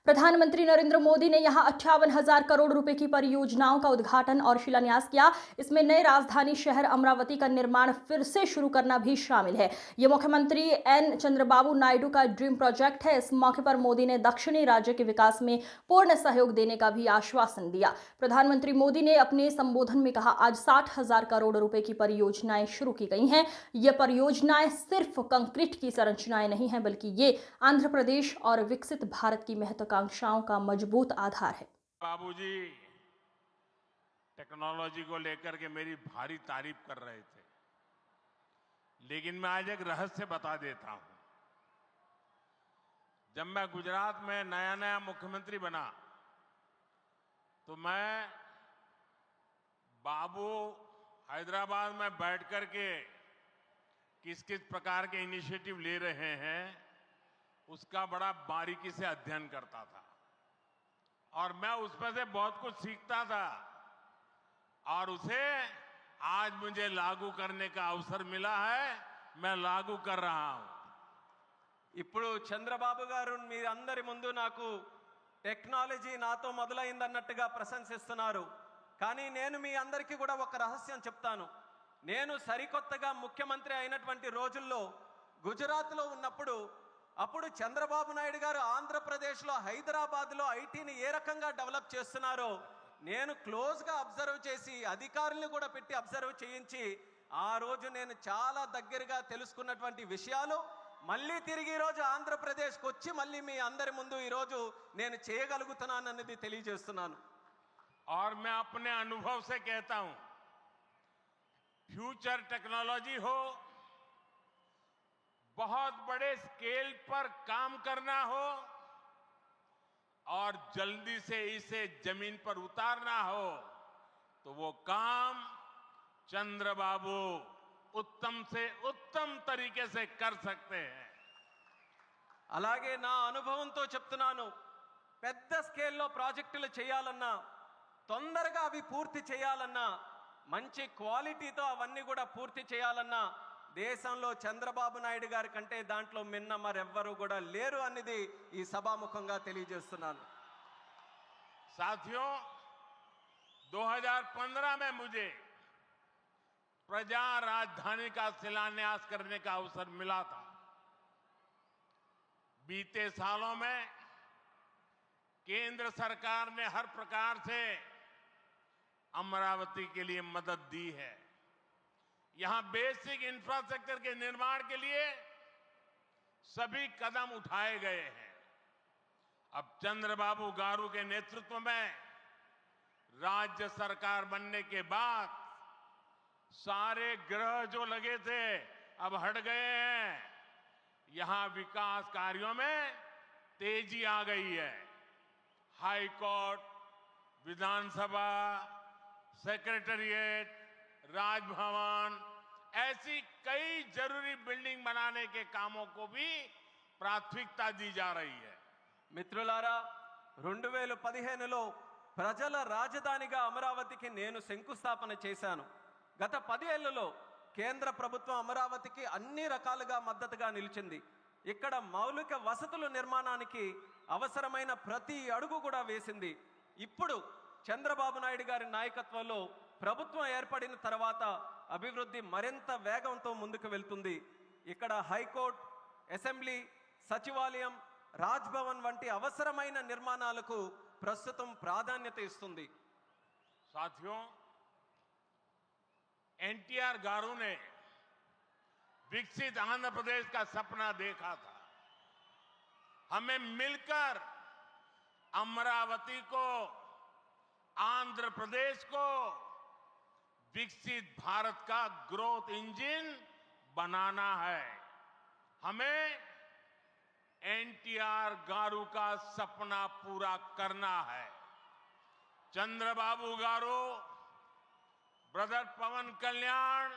प्रधानमंत्री नरेंद्र मोदी ने यहां 58,000 करोड़ रुपए की परियोजनाओं का उद्घाटन और शिलान्यास किया। इसमें नए राजधानी शहर अमरावती का निर्माण फिर से शुरू करना भी शामिल है। ये मुख्यमंत्री एन चंद्रबाबू नायडू का ड्रीम प्रोजेक्ट है। इस मौके पर मोदी ने दक्षिणी राज्य के विकास में पूर्ण सहयोग देने का भी आश्वासन दिया। प्रधानमंत्री मोदी ने अपने संबोधन में कहा, आज 60,000 करोड़ रुपए की परियोजनाएं शुरू की गई हैं। ये परियोजनाएं सिर्फ कंक्रीट की संरचनाएं नहीं हैं, बल्कि ये आंध्र प्रदेश और विकसित भारत की महत्वाकांक्षाओं का मजबूत आधार है। बाबूजी टेक्नोलॉजी को लेकर के मेरी भारी तारीफ कर रहे थे, लेकिन मैं आज एक रहस्य बता देता हूं। जब मैं गुजरात में नया नया मुख्यमंत्री बना तो मैं बाबू हैदराबाद में बैठ करके किस किस प्रकार के इनिशिएटिव ले रहे हैं उसका बड़ा बारीकी से अध्ययन करता था और मैं उसमें से बहुत कुछ सीखता था और उसे आज मुझे लागू करने का अवसर मिला है। मैं लागू कर रहा हूं। ఇప్పుడు చంద్రబాబు గారు మీ అందరి ముందు నాకు టెక్నాలజీ నాతో మొదలైందన్నట్టుగా ప్రశంసిస్తున్నారు. కానీ నేను మీ అందరికీ కూడా ఒక రహస్యం చెప్తాను. నేను సరికొత్తగా ముఖ్యమంత్రి అయినటువంటి రోజుల్లో గుజరాత్లో ఉన్నప్పుడు అప్పుడు చంద్రబాబు నాయుడు గారు ఆంధ్రప్రదేశ్లో హైదరాబాద్లో ఐటీని ఏ రకంగా డెవలప్ చేస్తున్నారో నేను క్లోజ్గా అబ్జర్వ్ చేసి అధికారులను కూడా పెట్టి అబ్జర్వ్ చేయించి ఆ రోజు నేను చాలా దగ్గరగా తెలుసుకున్నటువంటి విషయాలు మళ్ళీ తిరిగి ఈరోజు ఆంధ్రప్రదేశ్కి వచ్చి మళ్ళీ మీ అందరి ముందు ఈరోజు నేను చేయగలుగుతున్నానన్నది తెలియజేస్తున్నాను. और मैं अपने अनुभव से कहता हूं, फ्यूचर टेक्नोलॉजी हो, बहुत बड़े स्केल पर काम करना हो और जल्दी से इसे जमीन पर उतारना हो तो वो काम चंद्रबाबू उत्तम से उत्तम तरीके से कर सकते हैं. అలాగే నా అనుభవంతో చెప్తున్నాను. పెద్ద స్కేల్లో ప్రాజెక్టులు చేయాలన్నా తొందరగా అవి పూర్తి చేయాలన్నా మంచి క్వాలిటీతో అవన్నీ కూడా పూర్తి చేయాలన్నా దేశంలో చంద్రబాబు నాయుడు గారి కంటే దాంట్లో మిన్న మరెవ్వరూ కూడా లేరు అనేది ఈ సభాముఖంగా తెలియజేస్తున్నాను. साथियों, 2015 में मुझे प्रजा राजधानी का शिलान्यास करने का अवसर मिला था. बीते सालों में केंद्र सरकार ने हर प्रकार से अमरावती के लिए मदद दी है. यहां बेसिक इंफ्रास्ट्रक्चर के निर्माण के लिए सभी कदम उठाए गए हैं. अब चंद्रबाबू गारू के नेतृत्व में राज्य सरकार बनने के बाद सारे ग्रह जो लगे थे अब हट गए हैं. यहां विकास कार्यों में तेजी आ गई है. हाई कोर्ट, विधानसभा, सेक्रेटेरिएट, राजभवन, ऐसी कई जरूरी बिल्डिंग बनाने के कामों को भी प्राथमिकता दी जा रही है. మిత్రులారా, 2015లో ప్రజల రాజధానిగా అమరావతికి నేను శంకుస్థాపన చేశాను. గత 10 ఏళ్లలో కేంద్ర ప్రభుత్వం అమరావతికి అన్ని రకాలుగా మద్దతుగా నిలిచింది. ఇక్కడ మౌలిక వసతుల నిర్మాణానికి అవసరమైన ప్రతి అడుగు కూడా వేసింది. ఇప్పుడు చంద్రబాబు నాయుడు గారి నాయకత్వంలో ప్రభుత్వం ఏర్పడిన తర్వాత అభివృద్ధి మరింత వేగంతో ముందుకు వెళ్తుంది. ఇక్కడ హైకోర్టు, అసెంబ్లీ, సచివాలయం, రాజ్భవన్ వంటి అవసరమైన నిర్మాణాలకు ప్రస్తుతం ప్రాధాన్యత ఇస్తుంది. साथियों, एनटीआर गारू ने विकसित आंध्र प्रदेश का सपना देखा था. हमें मिलकर अमरावती को, आंध्र प्रदेश को विकसित भारत का ग्रोथ इंजन बनाना है. हमें एनटीआर गारू का सपना पूरा करना है. चंद्रबाबू गारू, ब्रदर पवन कल्याण,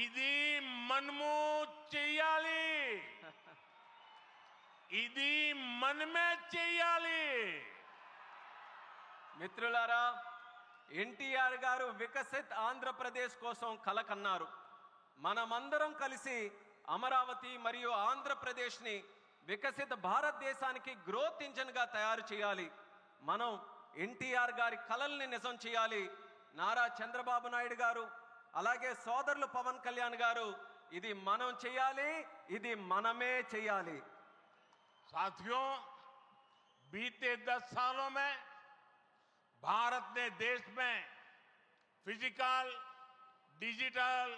इदी मनमू చెయ్యాలి, ఇది మనమే చెయ్యాలి. మిత్రులారా, ఎన్టీఆర్ గారు వికసిత్ ఆంధ్రప్రదేశ్ కోసం కల కన్నారు. మనమందరం కలిసి అమరావతి మరియు ఆంధ్రప్రదేశ్ని వికసిత భారతదేశానికి గ్రోత్ ఇంజిన్ గా తయారు చేయాలి. మనం ఎన్టీఆర్ గారి కలల్ని నిజం చేయాలి. నారా చంద్రబాబు నాయుడు గారు అలాగే సోదరులు పవన్ కళ్యాణ్ గారు ఇది మనం చేయాలి, ఇది మనమే చేయాలి. साथियों, बीते 10 सालों में भारत ने देश में फिजिकल, डिजिटल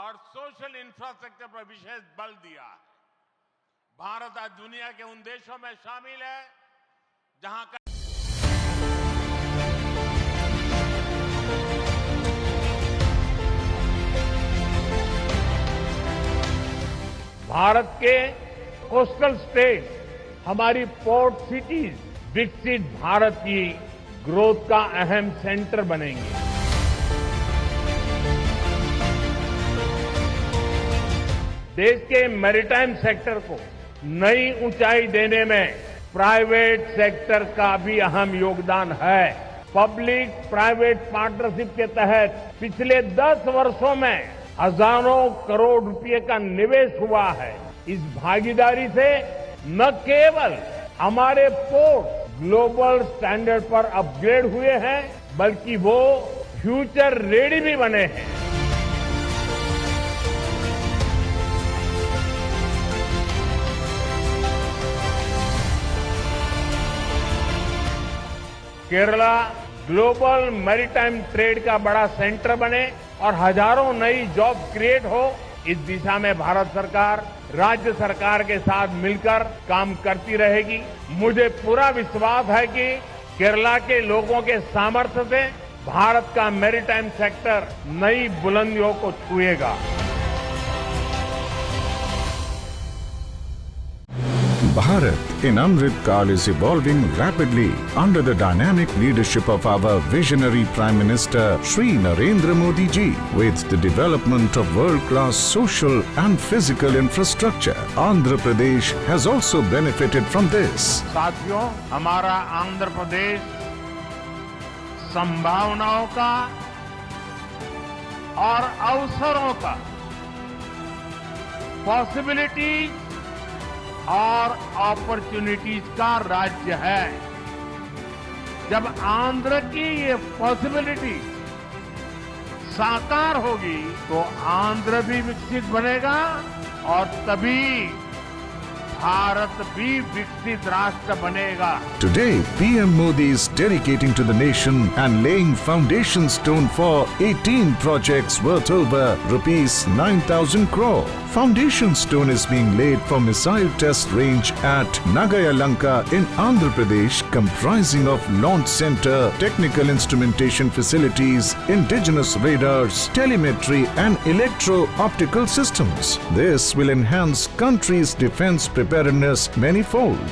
और सोशल इंफ्रास्ट्रक्चर पर विशेष बल दिया है. भारत आज दुनिया के उन देशों में शामिल है जहां का भारत के कोस्टल स्टेट, हमारी पोर्ट सिटीज विकसित भारत की ग्रोथ का अहम सेंटर बनेंगे. देश के मैरीटाइम सेक्टर को नई ऊंचाई देने में प्राइवेट सेक्टर का भी अहम योगदान है. पब्लिक प्राइवेट पार्टनरशिप के तहत पिछले 10 वर्षों में हजारों करोड़ रुपए का निवेश हुआ है. इस भागीदारी से न केवल हमारे पोर्ट ग्लोबल स्टैंडर्ड पर अपग्रेड हुए हैं, बल्कि वो फ्यूचर रेडी भी बने हैं. केरला ग्लोबल मैरीटाइम ट्रेड का बड़ा सेंटर बने और हजारों नई जॉब क्रिएट हो, इस दिशा में भारत सरकार राज्य सरकार के साथ मिलकर काम करती रहेगी. मुझे पूरा विश्वास है कि केरला के लोगों के सामर्थ्य से भारत का मैरीटाइम सेक्टर नई बुलंदियों को छुएगा. Bharat in Amrit Kaal is evolving rapidly under the dynamic leadership of our visionary Prime Minister Shri Narendra Modi ji. With the development of world-class social and physical infrastructure, Andhra Pradesh has also benefited from this. साथियों, हमारा आंध्र प्रदेश संभावनाओं का और अवसरों का, possibilities और opportunities का राज्य है. जब आंध्र की ये पॉसिबिलिटी साकार होगी तो आंध्र भी विकसित बनेगा और तभी भारत भी विकसित राष्ट्र बनेगा. Today, PM Modi is dedicating to the nation and laying foundation stone for 18 projects worth over rupees 9,000 crore. Foundation stone is being laid for missile test range at Nagayalanka in Andhra Pradesh, comprising of launch center, technical instrumentation facilities, indigenous radars, telemetry and electro-optical systems. This will enhance country's defense preparedness manifold.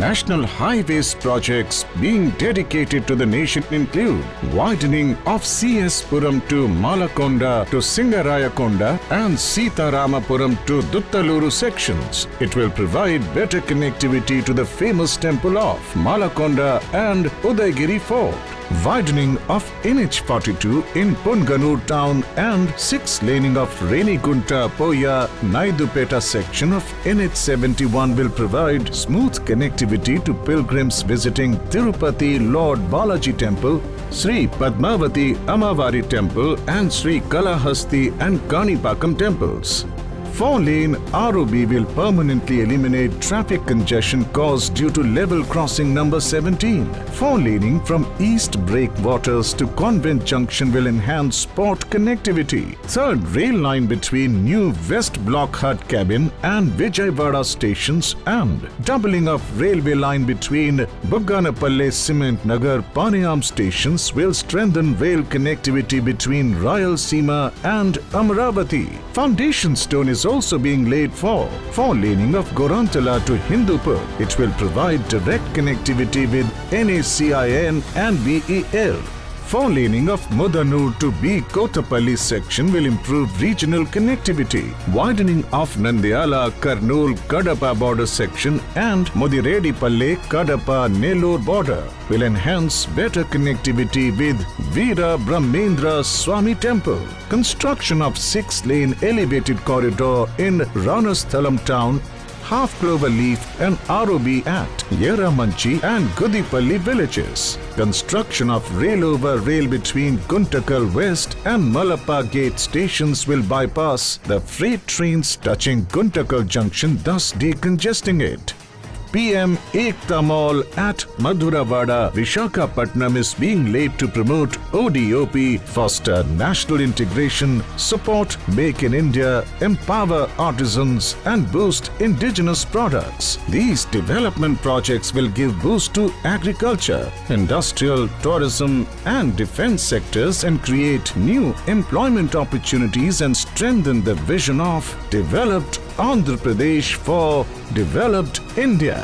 National highways projects being dedicated to the nation include widening of CS Puram to Malakonda to Singarayakonda and Sitaramapuram to Duttaluru sections. It will provide better connectivity to the famous temple of Malakonda and Udaygiri Fort. Widening of NH42 in Punganur town and 6-laning of Renigunta Poya Naidupeta section of NH71 will provide smooth connectivity to pilgrims visiting Tirupati Lord Balaji Temple, Sri Padmavati Amavari Temple and Sri Kalahasti and Kanipakam temples. 4-lane ROB will permanently eliminate traffic congestion caused due to level crossing number 17. 4-laning from East Breakwaters to Convent Junction will enhance port connectivity. 3rd rail line between new West Block Hut Cabin and Vijayawada stations and doubling of railway line between Bugganapalle Cement Nagar Panayam stations will strengthen rail connectivity between Rayalaseema and Amaravati. Foundation stone is also being laid for 4-laning of Gorantala to Hindupur. It will provide direct connectivity with NACIN and BEL. 4-laning of Mudanur to B Kotapalli section will improve regional connectivity. Widening of Nandyala Kurnool Kadapa border section and Mudireddipalle Kadapa Nellore border will enhance better connectivity with Veera Brahmendra Swami Temple. Construction of 6-lane elevated corridor in Ranasthalam town, Half Cloverleaf and ROB at Yeramanchi and Gudipalli villages. Construction of rail-over rail between Guntakal West and Malappa Gate stations will bypass the freight trains touching Guntakal Junction, thus decongesting it. PM Ekta Mall at Madhuravada, Vishakhapatnam is being laid to promote ODOP, foster national integration, support Make in India, empower artisans and boost indigenous products. These development projects will give boost to agriculture, industrial, tourism and defense sectors and create new employment opportunities and strengthen the vision of developed Andhra Pradesh for developed India.